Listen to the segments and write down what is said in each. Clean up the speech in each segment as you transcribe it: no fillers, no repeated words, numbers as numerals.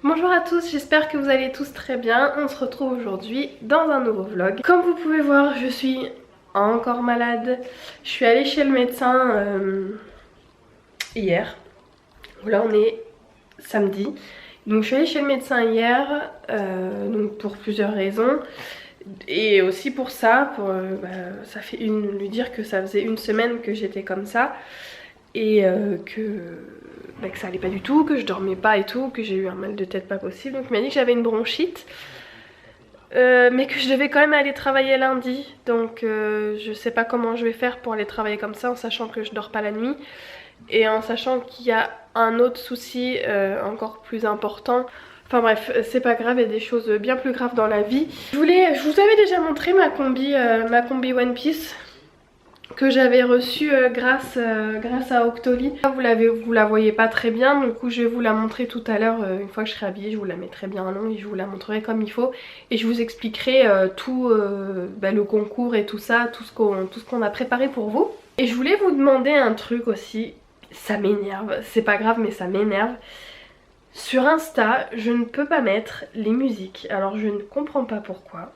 Bonjour à tous, j'espère que vous allez tous très bien. On se retrouve aujourd'hui dans un nouveau vlog. Comme vous pouvez voir, je suis encore malade. Je suis allée chez le médecin hier. Là on est samedi. Donc je suis allée chez le médecin hier donc pour plusieurs raisons. Et aussi pour ça, ça fait lui dire que ça faisait une semaine que j'étais comme ça. Et que ça allait pas du tout, que je dormais pas et tout, que j'ai eu un mal de tête pas possible. Donc il m'a dit que j'avais une bronchite, mais que je devais quand même aller travailler lundi. Donc je sais pas comment je vais faire pour aller travailler comme ça, en sachant que je dors pas la nuit et en sachant qu'il y a un autre souci encore plus important. Enfin bref, c'est pas grave, il y a des choses bien plus graves dans la vie. Je vous avais déjà montré ma combi One Piece que j'avais reçue grâce à Octoly. Vous la voyez pas très bien, du coup je vais vous la montrer tout à l'heure. Une fois que je serai habillée, je vous la mettrai bien en long et je vous la montrerai comme il faut. Et je vous expliquerai tout le concours et tout ça, tout ce qu'on a préparé pour vous. Et je voulais vous demander un truc aussi, ça m'énerve, c'est pas grave mais ça m'énerve. Sur Insta, je ne peux pas mettre les musiques, alors je ne comprends pas pourquoi.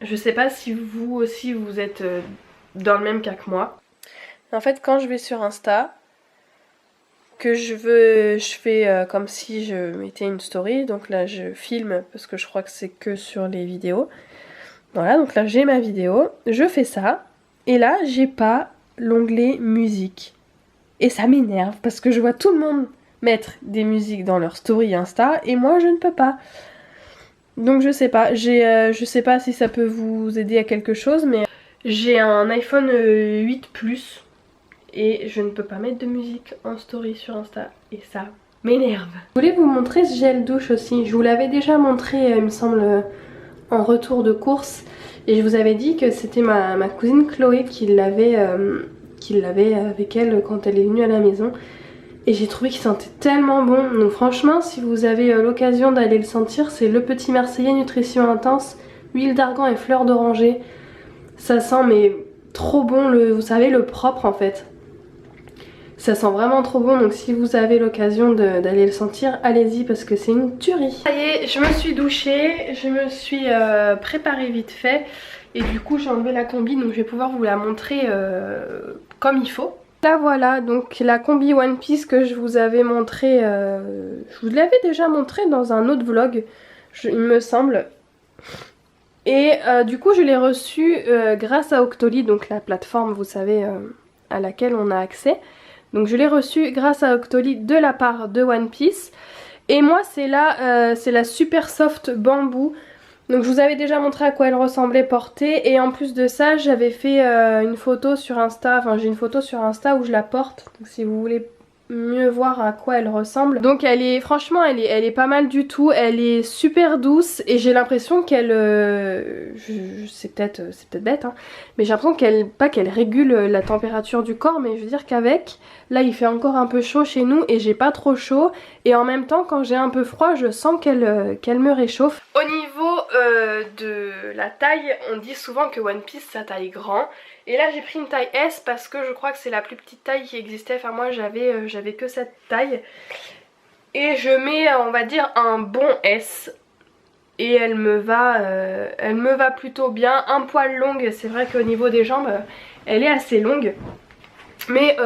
Je sais pas si vous aussi vous êtes dans le même cas que moi. En fait, quand je vais sur Insta, que je fais comme si je mettais une story, donc là je filme parce que je crois que c'est que sur les vidéos. Voilà, donc là j'ai ma vidéo, je fais ça, et là j'ai pas l'onglet musique. Et ça m'énerve parce que je vois tout le monde mettre des musiques dans leur story Insta et moi je ne peux pas. Donc je sais pas, je sais pas si ça peut vous aider à quelque chose, mais j'ai un iPhone 8 Plus et je ne peux pas mettre de musique en story sur Insta et ça m'énerve. Je voulais vous montrer ce gel douche aussi, je vous l'avais déjà montré il me semble en retour de course et je vous avais dit que c'était ma cousine Chloé qui l'avait avec elle quand elle est venue à la maison. Et j'ai trouvé qu'il sentait tellement bon. Donc franchement, si vous avez l'occasion d'aller le sentir, c'est le Petit Marseillais Nutrition Intense, huile d'argan et fleurs d'oranger. Ça sent mais trop bon, vous savez, le propre en fait. Ça sent vraiment trop bon, donc si vous avez l'occasion d'aller le sentir, allez-y parce que c'est une tuerie. Ça y est, je me suis douchée, je me suis préparée vite fait. Et du coup j'ai enlevé la combi, donc je vais pouvoir vous la montrer comme il faut. Là voilà, donc la combi One Piece que je vous avais montré, je vous l'avais déjà montré dans un autre vlog, il me semble. Et du coup je l'ai reçue grâce à Octoly, donc la plateforme vous savez à laquelle on a accès. Donc je l'ai reçue grâce à Octoly de la part de One Piece. Et moi c'est la Super Soft Bamboo. Donc je vous avais déjà montré à quoi elle ressemblait portée et en plus de ça j'avais fait une photo sur Insta, enfin j'ai une photo sur Insta où je la porte, donc si vous voulez mieux voir à quoi elle ressemble. Donc franchement elle est pas mal du tout, elle est super douce et j'ai l'impression qu'elle, c'est peut-être bête hein, mais j'ai l'impression pas qu'elle régule la température du corps, mais je veux dire qu'avec, là il fait encore un peu chaud chez nous et j'ai pas trop chaud et en même temps quand j'ai un peu froid je sens qu'elle me réchauffe. Au niveau de la taille, on dit souvent que One Piece ça taille grand. Et là j'ai pris une taille S parce que je crois que c'est la plus petite taille qui existait. Enfin moi j'avais que cette taille. Et je mets on va dire un bon S. Et elle me va plutôt bien. Un poil longue, c'est vrai qu'au niveau des jambes elle est assez longue. Mais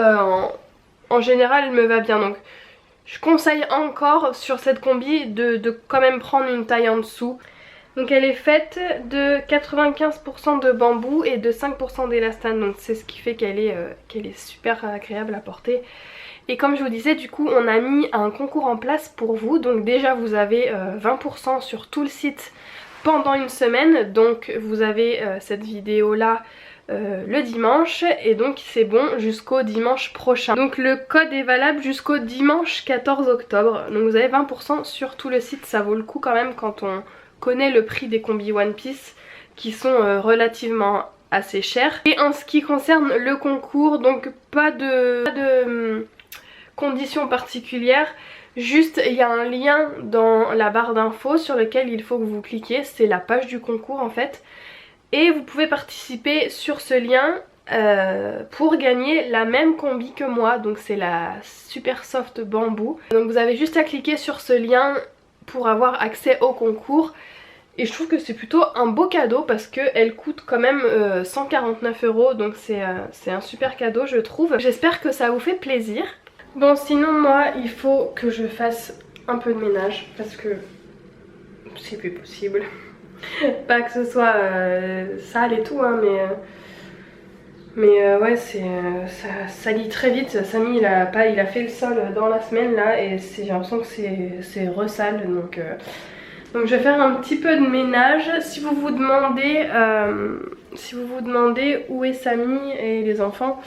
en général elle me va bien. Donc je conseille encore sur cette combi de quand même prendre une taille en dessous. Donc elle est faite de 95% de bambou et de 5% d'élastane, donc c'est ce qui fait qu'elle est super agréable à porter. Et comme je vous disais, du coup on a mis un concours en place pour vous, donc déjà vous avez 20% sur tout le site pendant une semaine, donc vous avez cette vidéo là le dimanche et donc c'est bon jusqu'au dimanche prochain. Donc le code est valable jusqu'au dimanche 14 octobre, donc vous avez 20% sur tout le site, ça vaut le coup quand même quand on connaît le prix des combis One Piece qui sont relativement assez chers. Et en ce qui concerne le concours, donc pas de conditions particulières, juste il y a un lien dans la barre d'infos sur lequel il faut que vous cliquiez, c'est la page du concours en fait. Et vous pouvez participer sur ce lien pour gagner la même combi que moi, donc c'est la Super Soft Bamboo. Donc vous avez juste à cliquer sur ce lien pour avoir accès au concours. Et je trouve que c'est plutôt un beau cadeau parce qu'elle coûte quand même 149 €, donc c'est un super cadeau je trouve. J'espère que ça vous fait plaisir. Bon sinon moi il faut que je fasse un peu de ménage parce que c'est plus possible. Pas que ce soit sale et tout hein, mais ouais ça salit très vite. Samy il a fait le sol dans la semaine là et j'ai l'impression que c'est resale donc je vais faire un petit peu de ménage. Si vous vous demandez où est Samy et les enfants,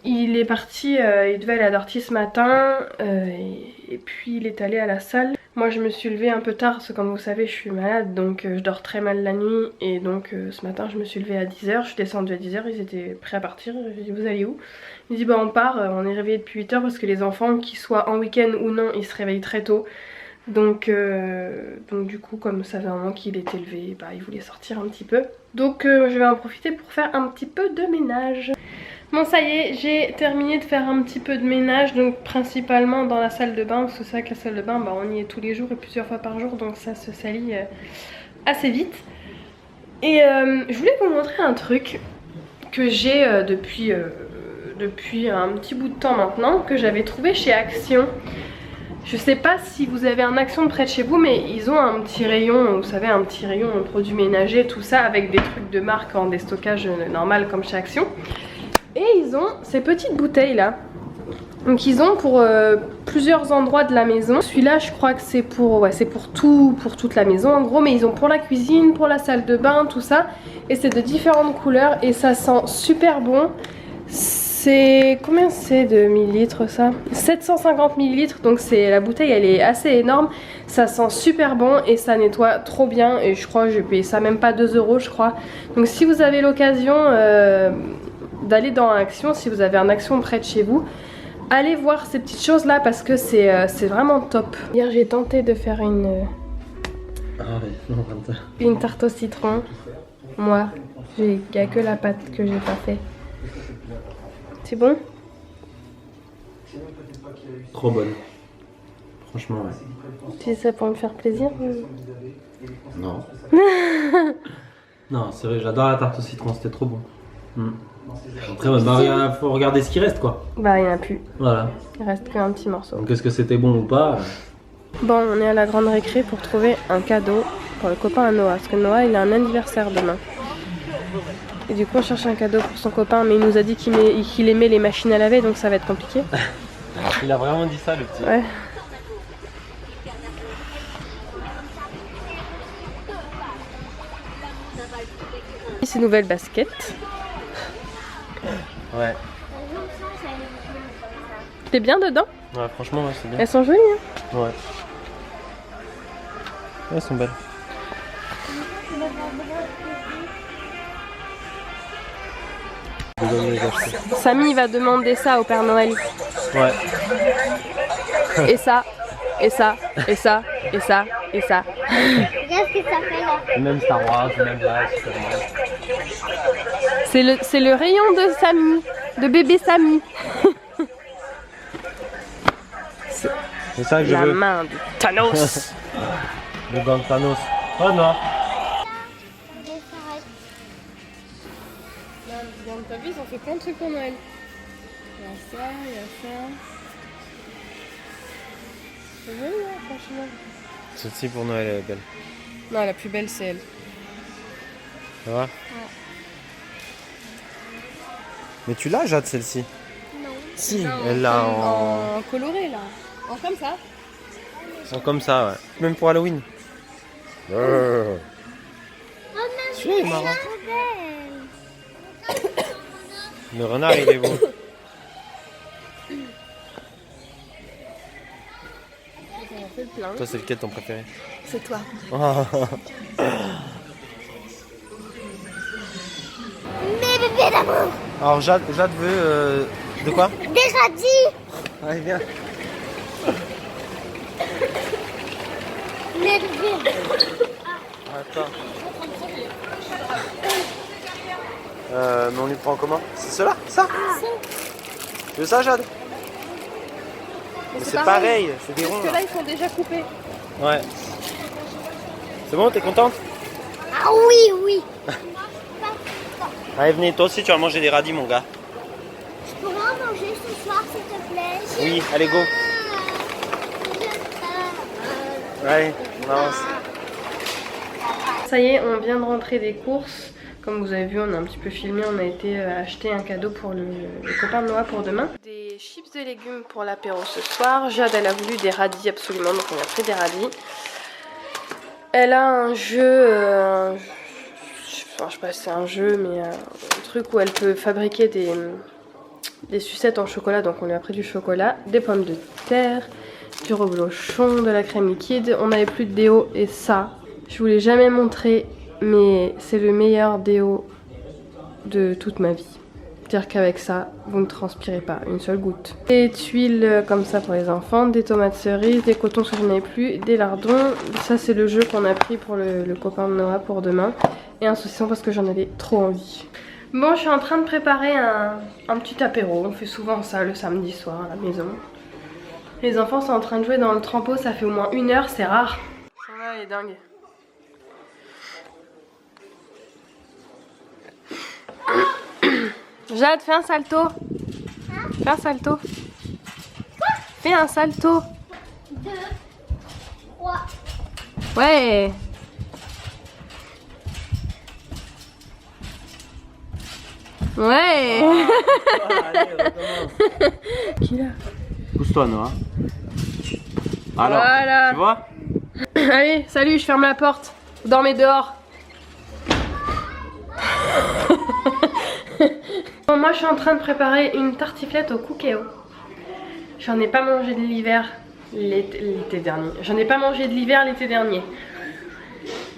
il est parti, il devait aller à Dorty ce matin et puis il est allé à la salle. Moi je me suis levée un peu tard parce que comme vous savez je suis malade donc je dors très mal la nuit et donc ce matin je me suis levée à 10 h, je suis descendue à 10 h, ils étaient prêts à partir. J'ai dit vous allez où? Ils dit bah on part, on est réveillés depuis 8 h parce que les enfants qu'ils soient en week-end ou non ils se réveillent très tôt. Donc du coup comme ça fait un moment qu'il était levé, bah, il voulait sortir un petit peu. Donc je vais en profiter pour faire un petit peu de ménage. Bon ça y est, j'ai terminé de faire un petit peu de ménage, donc principalement dans la salle de bain, parce que c'est vrai que la salle de bain bah, on y est tous les jours et plusieurs fois par jour, donc ça se salit assez vite. Et je voulais vous montrer un truc que j'ai depuis un petit bout de temps maintenant, que j'avais trouvé chez Action. Je sais pas si vous avez un Action près de chez vous, mais ils ont un petit rayon, vous savez, un petit rayon produits ménagers, tout ça, avec des trucs de marque en déstockage normal comme chez Action. Et ils ont ces petites bouteilles là. Donc ils ont pour plusieurs endroits de la maison. Celui-là je crois que c'est pour toute la maison en gros, mais ils ont pour la cuisine, pour la salle de bain, tout ça. Et c'est de différentes couleurs et ça sent super bon. C'est combien c'est de millilitres ça? 750 millilitres, donc la bouteille elle est assez énorme. Ça sent super bon et ça nettoie trop bien et je crois que j'ai payé ça même pas 2 € je crois. Donc si vous avez l'occasion d'aller dans Action, si vous avez un Action près de chez vous, allez voir ces petites choses là parce que c'est vraiment top. Hier j'ai tenté de faire une tarte au citron. Moi, il n'y a que la pâte que j'ai pas fait. C'est bon? Trop bonne. Franchement, ouais. Tu sais ça pour me faire plaisir ou... Non. Non, c'est vrai, j'adore la tarte au citron, c'était trop bon. Très bonne. Bah, faut regarder ce qui reste, quoi. Bah, il n'y en a plus. Voilà. Il reste qu'un petit morceau. Donc, est-ce que c'était bon ou pas? Bon, on est à la grande récré pour trouver un cadeau pour le copain à Noah. Parce que Noah, il a un anniversaire demain. Et du coup on cherche un cadeau pour son copain, mais il nous a dit qu'il aimait les machines à laver, donc ça va être compliqué. Il a vraiment dit ça le petit. Ouais. Ces nouvelles baskets. Ouais. T'es bien dedans? Ouais, franchement, ouais, c'est bien. Elles sont jolies hein? Ouais. Ouais, elles sont belles. Samy va demander ça au Père Noël. Ouais. Et ça, et ça, et ça, et ça, et ça. Regarde ce que ça fait là. Même Star Wars, même là, c'est le rayon de Samy, de bébé Samy. c'est ça que je La veux. main de Thanos. Le gant de Thanos. Oh non. Dans ta vie, ils ont fait plein de trucs pour Noël. Il y a ça, il y a ça. C'est joli, hein, franchement. Celle-ci pour Noël, elle est belle. Non, la plus belle, c'est elle. Ça va? Ouais. Mais tu l'as, Jade, celle-ci? Non. Si, Non, elle l'a en... en coloré, là. En comme ça. En comme ça, ouais. Même pour Halloween. Oh non, Celui-là, il est marrant. trop belle. Le renard, il est beau. On en fait plein. Toi, c'est lequel ton préféré? C'est toi. Mes bébés d'amour. Alors, Jade veut... de quoi? Des radis. Allez, viens. Mes bébés. Attends. Mais on lui prend comment? C'est cela? Ça? Tu veux ça, Jade? Mais c'est pareil, c'est des ronds. Parce que là, ils sont déjà coupés. Ouais. C'est bon, t'es contente? Ah oui, oui. Allez, venez, toi aussi tu vas manger des radis, mon gars. Je pourrais en manger ce soir, s'il te plaît. Oui, allez, go. Allez, on avance. Ça y est, on vient de rentrer des courses. Comme vous avez vu, on a un petit peu filmé, on a été acheter un cadeau pour le copain de Noah pour demain. Des chips de légumes pour l'apéro ce soir. Jade, elle a voulu des radis absolument, donc on a pris des radis. Elle a un jeu, enfin, je sais pas si c'est un jeu, mais un truc où elle peut fabriquer des sucettes en chocolat. Donc on lui a pris du chocolat, des pommes de terre, du reblochon, de la crème liquide. On n'avait plus de déo et ça, je vous l'ai jamais montré, mais c'est le meilleur déo de toute ma vie. C'est-à-dire qu'avec ça, vous ne transpirez pas une seule goutte. Des tuiles comme ça pour les enfants, des tomates cerises, des cotons parce que je n'en ai plus, des lardons. Ça c'est le jeu qu'on a pris pour le copain de Noah pour demain. Et un saucisson parce que j'en avais trop envie. Bon, je suis en train de préparer un petit apéro. On fait souvent ça le samedi soir à la maison. Les enfants sont en train de jouer dans le trampo, ça fait au moins 1 heure, c'est rare. Ça va, elle est dingue. Jade, fais un salto. Fais un salto. Fais un salto. 2, 3. Ouais. Ouais. Allez, recommence. Qui là? Pousse-toi, Noah. Alors, Voilà. tu vois? Allez, salut, je ferme la porte. Vous dormez dehors. Bon, moi je suis en train de préparer une tartiflette au cookéo. J'en ai pas mangé de l'hiver l'été dernier. J'en ai pas mangé de l'hiver l'été dernier.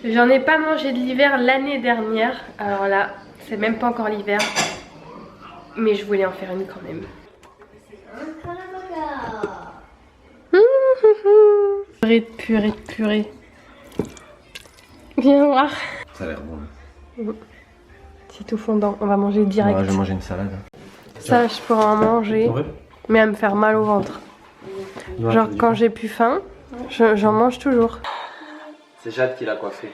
J'en ai pas mangé de l'hiver l'année dernière. Alors là, c'est même pas encore l'hiver. Mais je voulais en faire une quand même. Purée de purée de purée. Viens voir. Ça a l'air bon. C'est tout fondant, on va manger direct. Ouais, je vais manger une salade. Ça, je pourrais en manger, Ouais. mais à me faire mal au ventre. Ouais, Genre quand j'ai plus faim, j'en mange toujours. C'est Jade qui l'a coiffé.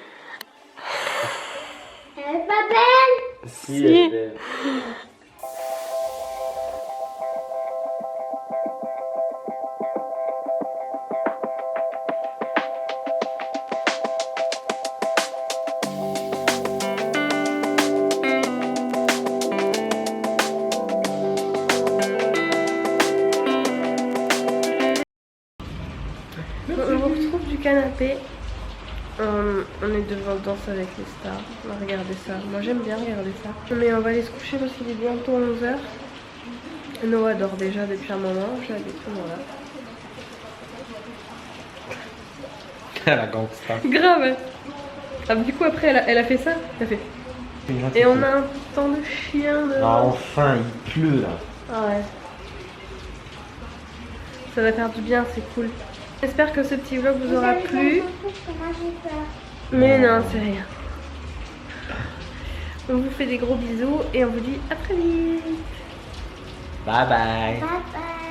Elle est pas belle. Si, elle est belle. On vous retrouve du canapé. On est devant Danse avec les stars. On va regarder ça. Moi j'aime bien regarder ça. Mais on va aller se coucher parce qu'il est bientôt 11h. Noah dort déjà depuis un moment. J'ai des trucs là. La gangsta. Grave. Ah, du coup après elle a fait ça. Elle a fait. Et on a un temps de chien dehors. Ah, enfin, il pleut là. Ah ouais. Ça va faire du bien, c'est cool. J'espère que ce petit vlog vous aura plu. Moi j'ai peur. Mais non, c'est rien. On vous fait des gros bisous et on vous dit à très vite. Bye bye. Bye bye.